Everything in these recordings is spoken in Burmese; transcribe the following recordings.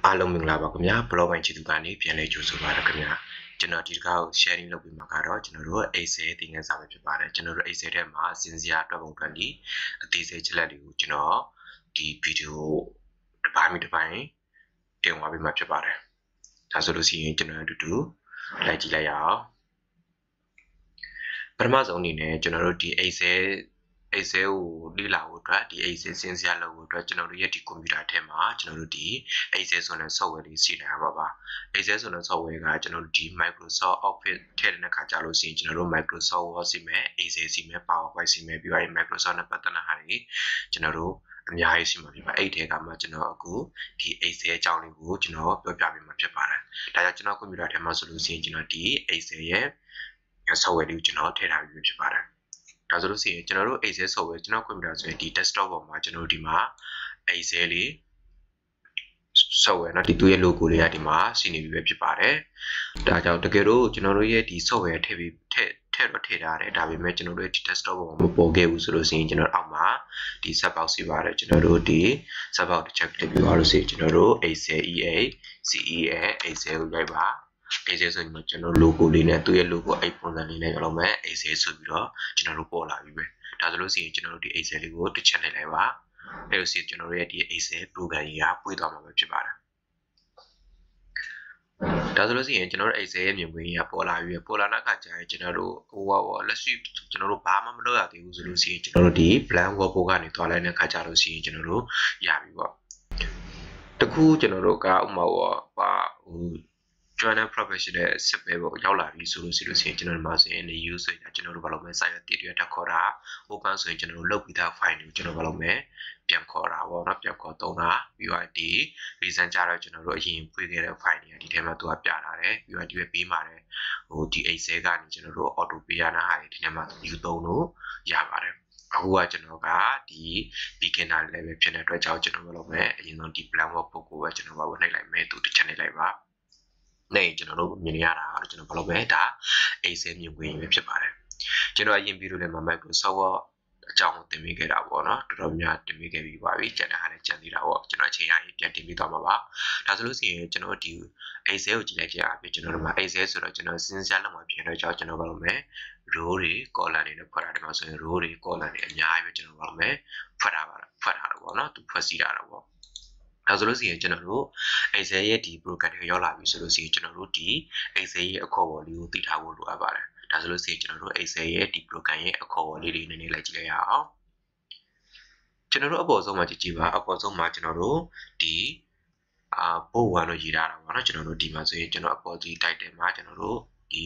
အားလုံးမင်္ဂလာပါခင်ဗျာ blog ပိုင်းချစ်သူကနေပြန်လဲကြိုဆိုပါရခင်ဗျာကျွန်တော်ဒီတစ်ခါကို sharing လုပ်ပြီးမှာကတော့ကျွန်တော်တို့ Excel သင်ခန်းစာပဲဖြစ်ပါတယ်ကျွန်တော်တို့ Excel ထဲမှာစဉ်းစရာတွက်ပုံတွက်ပြီးအသေးစိတ်ချက်လက်တွေကိုကျွန်တော်ဒီဗီဒီယိုတစ်ပိုင်းတစ်ပိုင်းတင်သွားပေးမှာဖြစ်ပါတယ်ဒါဆိုလို့ရှိရင်ကျွန်တော်အတူတူလိုက်ကြည့်လိုက်ရအောင်ပထမဆုံးအနေနဲ့ကျွန်တော်တို့ဒီ Excel ကိုလေ့လာဖို့အတွက်ဒီ Excel စဉ်းစားလုပ်ဖို့အတွက်ကျွန်တော်တို့ရဲ့ဒီကွန်ပျူတာထဲမှာကျွန်တော်တို့ဒီ Excel ဆိုတဲ့ software လေးစီးထားပါပါ Excel ဆိုတဲ့ software ကကျွန်တော်တို့ဒီ Microsoft Office ထည့်တဲ့အခါကျလို့ရှိရင်ကျွန်တော်တို့ Microsoft Word စီမယ် Excel စီမယ် PowerPoint စီမယ်ပြီးရင် Microsoft နဲ့ပတ်သက်တဲ့ဟာတွေကျွန်တော်တို့အများကြီးရှိမှာဖြစ်ပါအဲ့ထဲကမှကျွန်တော်အခုဒီ Excel အကြောင်းလေးကိုကျွန်တော်ပြောပြပေးမှာဖြစ်ပါတယ်ဒါကြောင့်ကျွန်တော်ကွန်ပျူတာထဲမှာဆိုလို့ရှိရင်ကျွန်တော်ဒီ Excel ရဲ့ software လေးကိုကျွန်တော်ထည့်ထားပြီးဖြစ်ပါတယ်ဒါဆိုလို့ရှိရင်ကျွန်တော်တို့ Excel software ကျွန်တော်ကွန်ပျူတာဆိုရင်ဒီ desktop ပေါ်မှာကျွန်တော်တို့ဒီမှာ Excel လေး software เนาะဒီသူ့ရဲ့ logo လေးကဒီမှာရှိနေပြီပဲဖြစ်ပါတယ်ဒါကြောင့်တကယ်လို့ကျွန်တော်တို့ရဲ့ဒီ software ထည့်ထားတယ်ဒါပေမဲ့ကျွန်တော်တို့ရဲ့ဒီ desktop ပေါ်မှာမပေါ်ခဲ့ဘူးဆိုလို့ရှိရင်ကျွန်တော်အောက်မှာဒီ sub box ရှိပါတယ်ကျွန်တော်တို့ဒီ sub box တစ်ချက်click ပြီးသွားလို့ရှိရင်ကျွန်တော်တို့ Excel CEL Excel ကိုရိုက်ပါ Excel ဆိုရင်ကျွန်တော် logo လေးနဲ့သူ့ရဲ့ logo အဲ့ပုံစံလေးနဲ့ရောက်မယ် Excel ဆိုပြီးတော့ကျွန်တော်တို့ပေါ်လာပြီပဲဒါဆိုလို့ရှိရင်ကျွန်တော်တို့ဒီ Excel လေးကိုတစ်ချက်နဲ့လိုက်ပါအဲ့လိုဆိုရင်ကျွန်တော်တို့ရဲ့ဒီ Excel program ကြီးကပွေးသွားမှာပဲဖြစ်ပါတယ်ဒါဆိုလို့ရှိရင်ကျွန်တော်တို့ Excel ရဲ့မြင်ကွင်းကြီးကပေါ်လာပြီပေါ်လာတဲ့အခါကျရင်ကျွန်တော်တို့လက်ရှိကျွန်တော်တို့ဘာမှမလုပ်ရသေးဘူးဆိုလို့ရှိရင်ကျွန်တော်တို့ဒီ blank workbook ကနေသွားလိုက်တဲ့အခါကျလို့ရှိရင်ကျွန်တော်တို့ရပြီပေါ့တခုကျွန်တော်တို့ကဥပမာjournal professional စစ်ပဲပေါ့ရောက်လာပြီဆိုလို့ရှိရင်ကျွန်တော်တို့မှာဆိုရင် new ဆိုရင်ကျွန်တော်တို့ဘာလုပ်မလဲ site တည်ရတက်ခေါ်တာ open ဆိုရင်ကျွန်တော်တို့လုပ်ပြီးသား file တွေကိုကျွန်တော်ဘာလုပ်မလဲပြန်ခေါ်တာပေါ့နော်ပြန်ခေါ်သုံးတာပြီးတော့ဒီ reason ကြတော့ကျွန်တော်တို့အရင်ဖွင့်ခဲ့တဲ့ file တွေကဒီထဲမှာသူကပြလာတယ်ပြီးတော့ဒီပဲပေးပါတယ်ဒီ Excel ကနေကျွန်တော်တို့ auto ပေးရတာဟာဒီထဲမှာယူသုံးလို့ရပါတယ်အခုကကျွန်တော်ကဒီ beginner level ဖြစ်တဲ့အတွက်ကြောင့်ကျွန်တော်ဘာလုပ်မလဲအရင်ဆုံးဒီ blank workbook ကိုပဲကျွန်တော်ဘာဝင်လိုက်မယ်သူတစ်ချက်နေလိုက်ပါနေကျွန်တော်တို့မြင်ရတာကျွန်တော်ဘာလို့ပဲဒါ Excel မြင်ကွင်းပဲဖြစ်ပါတယ်ကျွန်တော်အရင်ပြီးလို့လည်း Microsoft Word အကြောင်းကိုတင်ပေးခဲ့တာပေါ့နော်တော်တော်များတင်ပေးခဲ့ပြီးပါပြီကျန်တဲ့ဟာလည်းကျန်သေးတာပေါ့ကျွန်တော်အချိန်ရရင်ပြန်တင်ပေးသွားမှာပါဒါဆိုလို့ရှိရင်ကျွန်တော်ဒီ Excel ကိုကြည့်လိုက်ကြရပြီကျွန်တော်တို့မှာ Excel ဆိုတော့ကျွန်တော်စဉ်းစားလောက်မှဖြစ်တော့ကျွန်တော်ဘာလို့မလဲ row တွေ column တွေနဲ့ဖွက်ထားတယ်မှာဆိုရင် row တွေ column တွေအများကြီးပဲကျွန်တော်ဘာလို့မလဲဖွက်ထားတော့ပေါ့နော်သူဖွက်စီတာတော့ပေါ့ဒါဆိုလို့ရှိရင်ကျွန်တော်တို့ Excel ရဲ့ဒီ program တွေရောက်လာပြီဆိုလို့ရှိရင်ကျွန်တော်တို့ဒီ Excel ရဲ့အခေါ်အဝေါ်လေးကိုသိထားဖို့လိုအပ်ပါတယ်ဒါဆိုလို့ရှိရင်ကျွန်တော်တို့ Excel ရဲ့ဒီ program ရဲ့အခေါ်အဝေါ်လေးတွေနည်းနည်းလိုက်ကြည့်လိုက်ရအောင်ကျွန်တော်တို့အပေါ်ဆုံးမှာကြည့်ပါအပေါ်ဆုံးမှာကျွန်တော်တို့ဒီbold 1လို့ရေးထားတာပေါ့နော်ကျွန်တော်တို့ဒီမှာဆိုရင်ကျွန်တော်အပေါ်ဒီ title မှာကျွန်တော်တို့ဒီ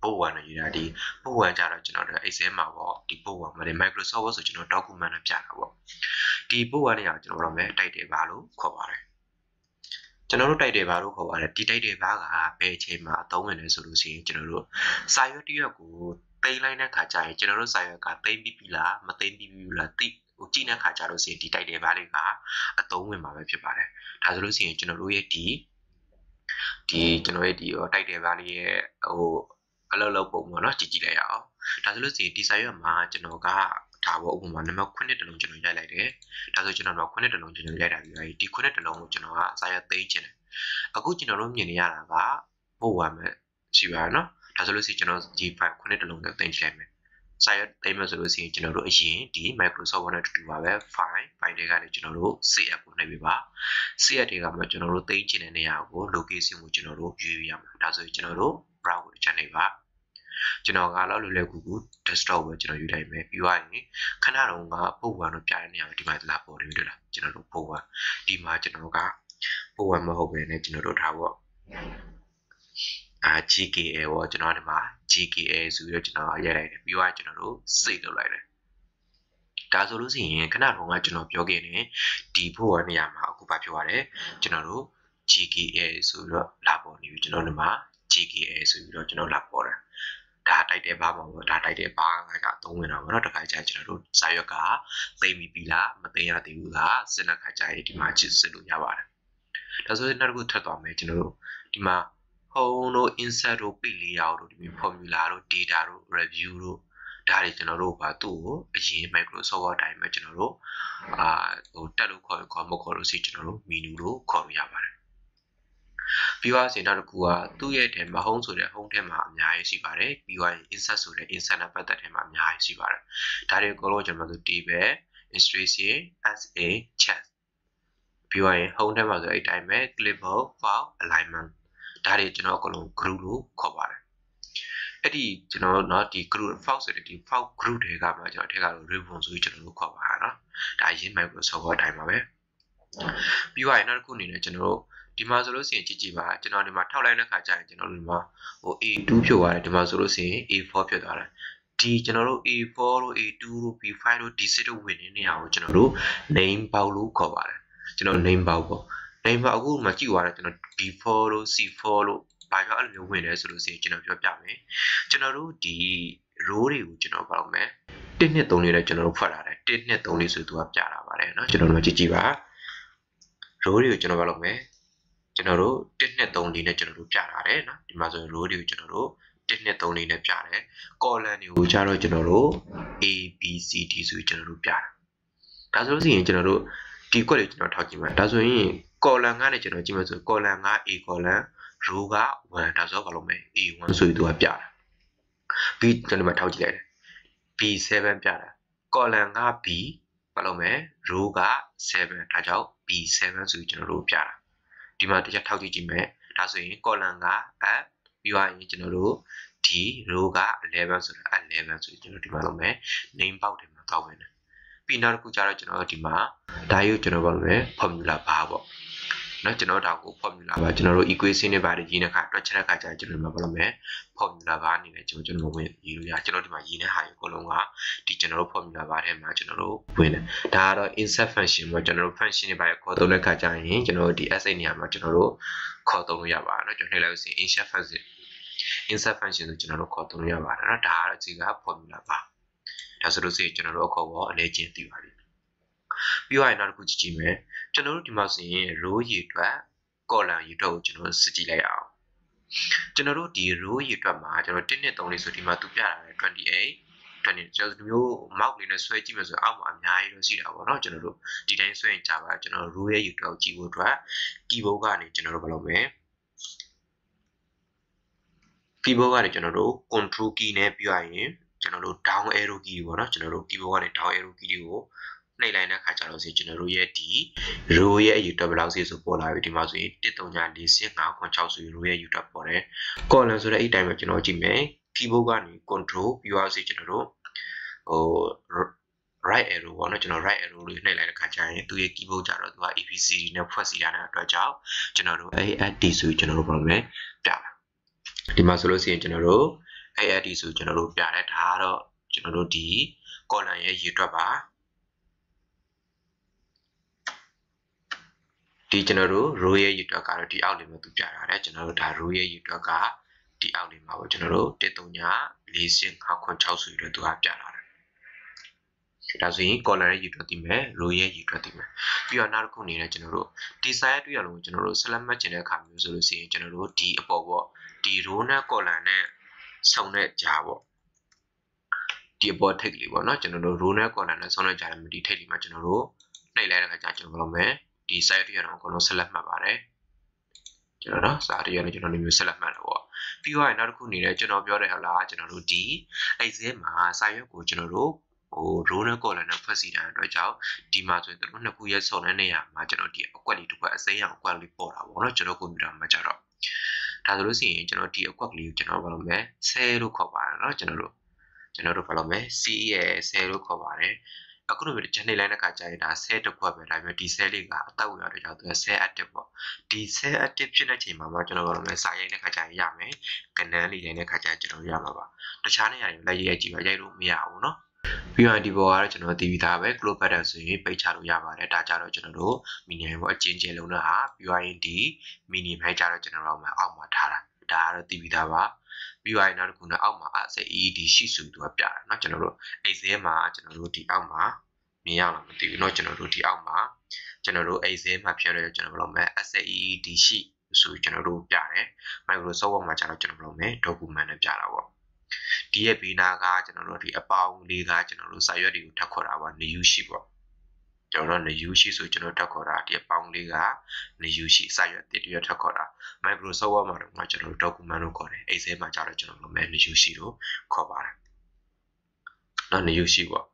bold 1လို့ရေးထားဒီ bold 1ကြတော့ကျွန်တော်တို့ Excel မှာပေါ့ဒီ bold 1မှာဒီ Microsoft Word ဆိုကျွန်တော် document နဲ့ပြတာပေါ့ဒီပုတ်ဝါနဲ့ကျွန်တော်တို့မယ်တိုက်တယ်ဘာလို့ခေါ်ပါတယ်ကျွန်တော်တို့တိုက်တယ်ဘာလို့ခေါ်ပါတယ်ဒီတိုက်တယ်ဘာကဘယ်အချိန်မှာအသုံးဝင်လဲဆိုလို့ရှိရင်ကျွန်တော်တို့စာရွက်တစ်ရွက်ကိုသိမ်းလိုက်တဲ့ခါကျရင်ကျွန်တော်တို့စာရွက်ကသိမ်းပြီးပြီလားမသိမ်းပြီးပြီလားသိကြည့်တဲ့ခါကျလို့ရှိရင်ဒီတိုက်တယ်ဘာလေးကအသုံးဝင်မှာပဲဖြစ်ပါတယ်ဒါဆိုလို့ရှိရင်ကျွန်တော်တို့ရဲ့ဒီကျွန်တော်ရဲ့ဒီတိုက်တယ်ဘာလေးရဲ့အလုပ်လုပ်ပုံပေါ့နော်ကြည့်လိုက်ရအောင်ဒါဆိုလို့ရှိရင်ဒီစာရွက်မှာကျွန်တော်ကဒါပေါ့ဥပမာနံပါတ်9တလုံးကျွန်တော်ရိုက်လိုက်တယ်ဒါဆိုကျွန်တော်တို့9တလုံးကျွန်တော်ရိုက်တာပြီးတော့ဒီ9တလုံးကိုကျွန်တော်ကစာရွက်သိမ်းချင်တယ်အခုကျွန်တော်တို့မြင်နေရတာကပို့ဝမ်းမဲ့ရှိပါနော်ဒါဆိုလို့ရှိရင်ကျွန်တော်ဒီ9တလုံးကိုသိမ်းချလိုက်မယ်စာရွက်သိမ်းမယ်ဆိုလို့ရှိရင်ကျွန်တော်တို့အရင်ဒီ Microsoft Word နဲ့တူတူပါပဲ file တွေကနေကျွန်တော်တို့ CF ကိုနှိပ်ပေးပါ CF တွေကမှကျွန်တော်တို့သိမ်းချင်တဲ့နေရာကို location ကိုကျွန်တော်တို့ရွေးပြရမှာဒါဆိုရင်ကျွန်တော်တို့ browse ကိုတစ်ချက်နှိပ်ပါကျွန်တော်ကတော့လွယ်လွယ်ကူကူ desktop ပဲကျွန်တော်ယူလိုက်မယ်ပြီးသွားရင်ခဏတော့ကပုံဝါတော့ပြတဲ့နေရာမှာဒီမှာလာပေါ်နေပြီလားကျွန်တော်တို့ပုံဝါဒီမှာကျွန်တော်ကပုံဝါမဟုတ်ပဲねကျွန်တော်တို့ထားပေါ့GKL ပေါ့ကျွန်တော်ဒီမှာ GKL ဆိုပြီးတော့ကျွန်တော်ရိုက်လိုက်တယ်ပြီးသွားကျွန်တော်တို့ save လုပ်လိုက်တယ်ဒါဆိုလို့ရှိရင်ခဏတော့ကကျွန်တော်ပြောခဲ့တယ်ဒီပုံဝါနေရာမှာအခုဘာပြောရလဲကျွန်တော်တို့ GKL ဆိုပြီးတော့လာပေါ်နေပြီကျွန်တော်ဒီမှာ GKL ဆိုပြီးတော့ကျွန်တော်လာပေါ်တယ်ဒါတိုက်တယ်ဘာပေါ့ဒါတိုက်တယ်ဘာကအသုံးဝင်တာပေါ့နော်တခါကျကျွန်တော်တို့စာရွက်ကသိမ်းပြီလားမသိမ်းရသေးဘူးလားစဉ်းစားခါကျရင်ဒီမှာချစ်စစ်လို့ရပါတယ်ဒါဆိုရင်နောက်တစ်ခုထပ်သွားမယ်ကျွန်တော်တို့ဒီမှာ home တို့ insert တို့ page layout တို့ဒီ formula တို့ data တို့ review တို့ဒါတွေကျွန်တော်တို့ကသူ့ကိုအရင် Microsoft Word တိုင်းမှာကျွန်တော်တို့တက်လို့ခေါ်မခေါ်လို့စီကျွန်တော်တို့ menu လို့ခေါ်လို့ရပါတယ် ပြီးတော့စင်နောက်တစ်ခုကသူ့ရဲ့ထဲမှာ home ဆိုတဲ့ home ထဲမှာအများကြီးရှိပါတယ်ပြီးတော့ insert ဆိုတဲ့ insert နဲ့ပတ်သက်ထဲမှာအများကြီးရှိပါတယ်ဒါတွေအကုန်လုံးကျွန်တော်တို့ table instruction SA chat ပြီးတော့ home ထဲမှာဆိုအဲ့တိုင်းပဲ clipboard file alignment ဒါတွေကျွန်တော်အကုန်လုံး group လို့ခေါ်ပါတယ်အဲ့ဒီကျွန်တော်เนาะဒီ group file ဆိုတဲ့ဒီ file group တွေကမှကျွန်တော်ထက်ကတော့ ribbon ဆိုပြီးကျွန်တော်တို့ခေါ်ပါတာเนาะဒါရင်း Microsoft Word အတိုင်းပါပဲပြီးတော့နောက်တစ်ခုအနေနဲ့ကျွန်တော်တို့ဒီမှာဆိုလို့ရှိရင်ကြည့်ပါကျွန်တော်ဒီမှာထောက်လိုက်တဲ့ခါကျရင်ကျွန်တော်တို့ဒီမှာဟို A2 ဖြစ်သွားတယ်ဒီမှာဆိုလို့ရှိရင် A4 ဖြစ်သွားတယ်ဒီကျွန်တော်တို့ A4 တို့ A2 တို့ B5 တို့ D6 တို့ဝင်နေနေရအောင်ကျွန်တော်တို့ name box လို့ခေါ်ပါတယ်ကျွန်တော် name box ပေါ့ name box အခုမှကြည့်သွားတယ်ကျွန်တော် B4 တို့ C4 တို့ဘာကြောင့်အဲ့လိုမျိုးဝင်လဲဆိုလို့ရှိရင်ကျွန်တော်ပြောပြမယ်ကျွန်တော်တို့ဒီ row တွေကိုကျွန်တော်ပြောက်မယ်1 2 3လေးနဲ့ကျွန်တော်တို့ဖွက်လာတယ်1 2 3လေးဆိုသူကပြတာပါတယ်เนาะကျွန်တော်တို့ကြည့်ပါ row တွေကိုကျွန်တော်ပြောက်မယ်ကျွန်တော်တို့1 2 3လေးနဲ့ကျွန်တော်တို့ပြထားတယ်เนาะဒီမှာဆိုရင် row တွေကိုကျွန်တော်တို့1 2 3လေးနဲ့ပြတယ် column တွေကိုကျတော့ကျွန်တော်တို့ A B C D ဆိုပြီးကျွန်တော်တို့ပြတာဒါဆိုလို့ရှိရင်ကျွန်တော်တို့ဒီကွက်တွေကျွန်တော်ထောက်ကြည့်မယ်ဒါဆိုရင် column ကနေကျွန်တော်ကြည့်မယ်ဆို column က A column row က1ဒါဆိုတော့ဘာလို့မလဲ A1 ဆိုပြီးသူကပြတာပြီးကျွန်တော်ထောက်ကြည့်လိုက်တယ် B7 ပြတာ column က B ဘာလို့မလဲ row က7ဒါကြောင့် B7 ဆိုပြီးကျွန်တော်တို့ပြတာဒီမှာတစ်ချက်ထောက်ကြည့်ကြည့်မယ်ဒါဆိုရင် column က F ပြီးသွားရင်ကျွန်တော်တို့ဒီ row က11ဆိုတာ11ဆိုပြီးကျွန်တော်ဒီမှာလုပ်မယ် name box တွေမှာတောက်ဝင်တယ်ပြီးနောက်တစ်ခုကျတော့ကျွန်တော်ဒီမှာဒါရုပ်ကျွန်တော်ဘာလို့လဲ formula bar ပေါ့နော်ကျွန်တော်ဒါကို formula bar ကျွန်တော်တို့ equation တွေပါတယ်ရေးတဲ့အခါတွက်ချက်တဲ့အခါကျကျွန်တော်ဒီမှာဘာလို့လဲ formula bar အနေနဲ့ကျွန်တော်ဝင်ရေးလို့ရကျွန်တော်ဒီမှာရေးတဲ့ဟာအကုန်လုံးကဒီကျွန်တော်တို့ formula bar ထဲမှာကျွန်တော်တို့ဝင်တယ်ဒါကတော့ insert function ပေါ့ကျွန်တော်တို့ function တွေပါတယ်ခေါ်သုံးတဲ့အခါကျရင်ကျွန်တော်တို့ဒီ SA နေရာမှာကျွန်တော်တို့ခေါ်သုံးလို့ရပါတယ်เนาะကျွန်တော်နှိပ်လိုက်လို့ရှိရင် insert function ဆိုကျွန်တော်တို့ခေါ်သုံးလို့ရပါတယ်เนาะဒါကတော့ဒီက formula bar ဒါဆိုလို့ရှိရင်ကျွန်တော်တို့အခေါ်ပေါ်အနေချင်းသိပါပြီပြီးတော့နောက်တစ်ခုကြည့်ကြည့်မယ်ကျွန်တော်တို့ဒီမှာဆိုရင် row ရေအတွက် column ရေအတွက်ကိုကျွန်တော်စစ်ကြည့်လိုက်အောင်ကျွန်တော်တို့ဒီ row ရေအတွက်မှာကျွန်တော်1 2 3လေးဆိုဒီမှာသူပြတာလေ28 20ကျွန်တော်ဒီမျိုး mouse လေးနဲ့ဆွဲကြည့်မယ်ဆိုအောက်မှာအများကြီးတော့ရှိတာပေါ့เนาะကျွန်တော်တို့ဒီတိုင်းဆွဲရင်ကြာပါကျွန်တော် row ရဲ့ရေအတွက်ကိုကြည့်ဖို့အတွက် keyboard ကနေကျွန်တော်တို့ဘာလုပ်မလဲ keyboard ကနေကျွန်တော်တို့ control key နဲ့ပြရရင်ကျွန်တော်တို့ down arrow key ပေါ့เนาะကျွန်တော်တို့ keyboard ကနေ down arrow key တွေကိုနှိပ်လိုက်တဲ့အခါကျတော့ကျွန်တော်တို့ရဲ့ဒီ row ရဲ့အယူတက်ဘယ်လောက်စီဆိုပေါ်လာပြီဒီမှာဆိုရင်13456ဆိုရင် row ရဲ့အယူတက်ပေါ်တယ် column ဆိုတဲ့အဲ့တိုင်းမှာကျွန်တော်ကြည့်မယ် keyboard ကနေ control ပြီးသွားစီကျွန်တော်တို့ဟို right arrow ပေါ့နော်ကျွန်တော် right arrow လေးနှိပ်လိုက်တဲ့အခါကျရင်သူရဲ့ keyboard ကြတော့သူက ABCD နဲ့ဖွဲ့စည်းထားတဲ့အတွက်ကြောင့်ကျွန်တော်တို့ AAD ဆိုပြီးကျွန်တော်တို့ပြောမယ်ပြတာဒီမှာဆိုလို့ရှိရင်ကျွန်တော်တို့ AAD ဆိုကျွန်တော်တို့ပြတယ်ဒါကတော့ကျွန်တော်တို့ဒီ column ရဲ့ရေတွက်ပါဒီကျွန်တော်တို့ row ရဲ့ရေတွက်ကတော့ဒီအောက်လေးမှာသူပြထားတယ်ကျွန်တော်တို့ဒါ row ရဲ့ရေတွက်ကဒီအောက်လေးမှာပေါ့ကျွန်တော်တို့13946ဆိုပြီးတော့သူကပြထားတယ်ဒါဆိုရင် column ရဲ့ရေတွက်သိမယ် row ရဲ့ရေတွက်သိမယ်ပြီးတော့နောက်တစ်ခုအနေနဲ့ကျွန်တော်တို့ဒီ size တွေ့ရလို့ကျွန်တော်တို့ select မှတ်ချင်တဲ့အခါမျိုးဆိုလို့ရှိရင်ကျွန်တော်တို့ဒီအပေါ်ပေါ့ဒီ row နဲ့ column နဲ့ဆုံတဲ့ကြားပေါ့ဒီအပေါ်ထိပ်လေးပေါ့နော်ကျွန်တော်တို့ row နဲ့ column နဲ့ဆုံတဲ့ကြားမှာဒီထိပ်လေးမှာကျွန်တော်တို့နှိပ်လိုက်တဲ့အခါကျကျွန်တော်လုပ်မယ်ဒီ site ရအောင်အကုန်လုံး select မှတ်ပါတယ်ကျွန်တော်နော်စာရရကျွန်တော်ဒီမျိုး select မှတ်တာပေါ့ပြီးတော့နောက်တစ်ခုအနေနဲ့ကျွန်တော်ပြောတယ်ဟလားကျွန်တော်တို့ဒီ Excel မှာစာရွက်ကိုကျွန်တော်တို့ဟို row နဲ့ column နဲ့ဖွဲ့စည်းတဲ့အတွက်ကြောင့်ဒီမှာဆိုရင်တို့နှစ်ခုရဲ့စုံတဲ့နေရာမှာကျွန်တော်ဒီအကွက်လေးတစ်ခွက်အစိမ်းအောင်အကွက်လေးပေါ်တာပေါ့နော်ကျွန်တော်ကွန်ပျူတာမှာကြတော့ဒါဆိုလို့ရှိရင်ကျွန်တော်ဒီအကွက်ကလေးကိုကျွန်တော်ဘာလုပ်မလဲ10လို့ခေါ်ပါတယ်နော်ကျွန်တော်တို့ဘာလုပ်မလဲ C ရဲ့10လို့ခေါ်ပါတယ်အခုလိုမျိုးတစ်ချက်နှိပ်လိုက်တဲ့အခါကျရင်ဒါ cell တစ်ခွက်ပဲဒါပေမဲ့ဒီ cell လေးကအတောက်ရောက်တဲ့ကြောင့်သူက cell active ပေါ့ဒီ cell active ဖြစ်တဲ့ချိန်မှာမှကျွန်တော်ဘာလုပ်မလဲစာရိုက်တဲ့အခါကျရင်ရမယ်ကဏ္ဍလေးရိုက်တဲ့အခါကျရင်ကျွန်တော်ရမှာပါတခြားနေရာတွေလိုက်ရိုက်ကြည့်ပါရိုက်လို့မရဘူးเนาะပြီးတော့ဒီပေါ်ကတော့ကျွန်တော်သိပြီးသားပဲ close button ဆိုရင်ပိတ်ချလို့ရပါတယ်ဒါကြတော့ကျွန်တော်တို့ minimum ပေါ့အချင်းချင်းလုံးတော့ဟာပြီးတော့ဒီ minimum ဟဲ့ကြတော့ကျွန်တော်တို့အောက်မှာထားတာဒါကတော့သိပြီးသားပါပြီးတော့နောက်တစ်ခုနဲ့အောက်မှာ AED ရှိစုသူကပြတာเนาะကျွန်တော်တို့ Excel မှာကျွန်တော်တို့ဒီအောက်မှာမြင်ရမှာမသိဘူးเนาะကျွန်တော်တို့ဒီအောက်မှာကျွန်တော်တို့ Excel မှာဖြစ်ရတဲ့ကျွန်တော်တို့မဲ့ SAED ရှိဆိုကျွန်တော်တို့ပြတယ် Microsoft Word မှာကျတော့ကျွန်တော်တို့မဲ့ document နဲ့ပြတာပေါ့ဒီရဲ့ဘေးနာကကျွန်တော်တို့ဒီအပေါင်းလေးကကျွန်တော်တို့စာရွက်တွေကိုထပ်ခေါ်တာပါ new sheet ပေါ့ ကျွန်တော်တို့ new sheet ဆိုကျွန်တော်တက်ခေါ်တာဒီအပေါင်းလေးက new sheet စာရွက်တစ်ရွက်ထပ်ခေါ်တာ Microsoft Word မှာတော့ကျွန်တော်တို့ document လို့ခေါ်တယ် Excel မှာကျတော့ကျွန်တော်တို့ new sheet လို့ခေါ်ပါတယ်နော် new sheet ပေါ့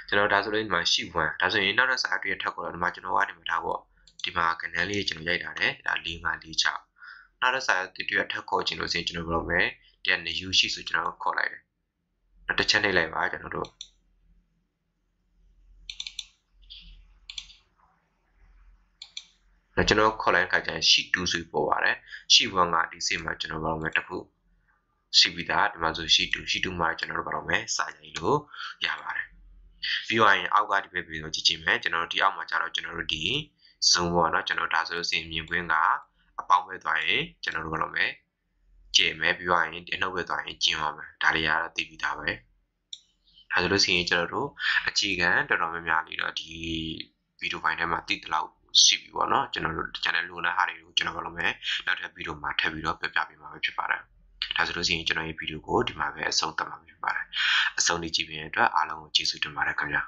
ကျွန်တော်ဒါဆိုလို့ဒီမှာ sheet 1ဒါဆိုရင်နောက်တစ်စာတစ်ရွက်ထပ်ခေါ်တာဒီမှာကျွန်တော်ကဒီမှာဒါပေါ့ဒီမှာ canal လေးကျွန်တော်ရိုက်ထားတယ်ဒါ4 5 4 6နောက်တစ်စာတစ်ရွက်ထပ်ခေါ်ခြင်းလို့ဆိုရင်ကျွန်တော်တို့ပဲဒီ new sheet ဆိုကျွန်တော်ခေါ်လိုက်တယ်နောက်တစ်ချက်နှိပ်လိုက်ပါကျွန်တော်တို့ကျွန်တော်ခေါ်လိုက်တဲ့အခါကျရင် sheet 2ဆိုပေါ်ပါတယ် sheet 1ကဒီစိတ်မှာကျွန်တော်ဘာလို့လဲတစ်ခုရှိပြီးသားဒီမှာဆို sheet 2မှာကျွန်တော်တို့ဘာလို့လဲစာရိုက်လို့ရပါတယ်ပြီးတော့ရင်အောက်ကဒီဘက်ပြီးတော့ကြည့်ကြည့်မယ်ကျွန်တော်တို့ဒီအောက်မှာကျတော့ကျွန်တော်တို့ဒီ zoom ပေါ့နော်ကျွန်တော်ဒါဆိုလို့ရှိရင်မြင်ကွင်းကအပေါင်းပဲသွားရင်ကျွန်တော်တို့ဘာလို့လဲကျင်မယ်ပြီးတော့ရင်ဒီအနှုတ်ပဲသွားရင်ကျင်ပါမယ်ဒါတွေကတော့သိပြီးသားပဲဒါဆိုလို့ရှိရင်ကျွန်တော်တို့အခြေခံတော်တော်များများလေးတော့ဒီဗီဒီယိုဖိုင်ထဲမှာသိတဲ့လောက်ရှိပြီပေါ့နော်ကျွန်တော်တို့ channel လိုလားဟာတွေကိုကျွန်တော်ဘာလို့လဲနောက်ထပ်ဗီဒီယိုမှာထပ်ပြီးတော့ပြပြပေးမှာပဲဖြစ်ပါတယ်ဒါဆိုလို့ရှိရင်ကျွန်တော်ရဲ့ဗီဒီယိုကိုဒီမှာပဲအဆုံးသတ်မှာဖြစ်ပါတယ်အဆုံးထိကြည့်ပြီးတဲ့အတွက်အားလုံးကိုကျေးဇူးတင်ပါတယ်ခင်ဗျာ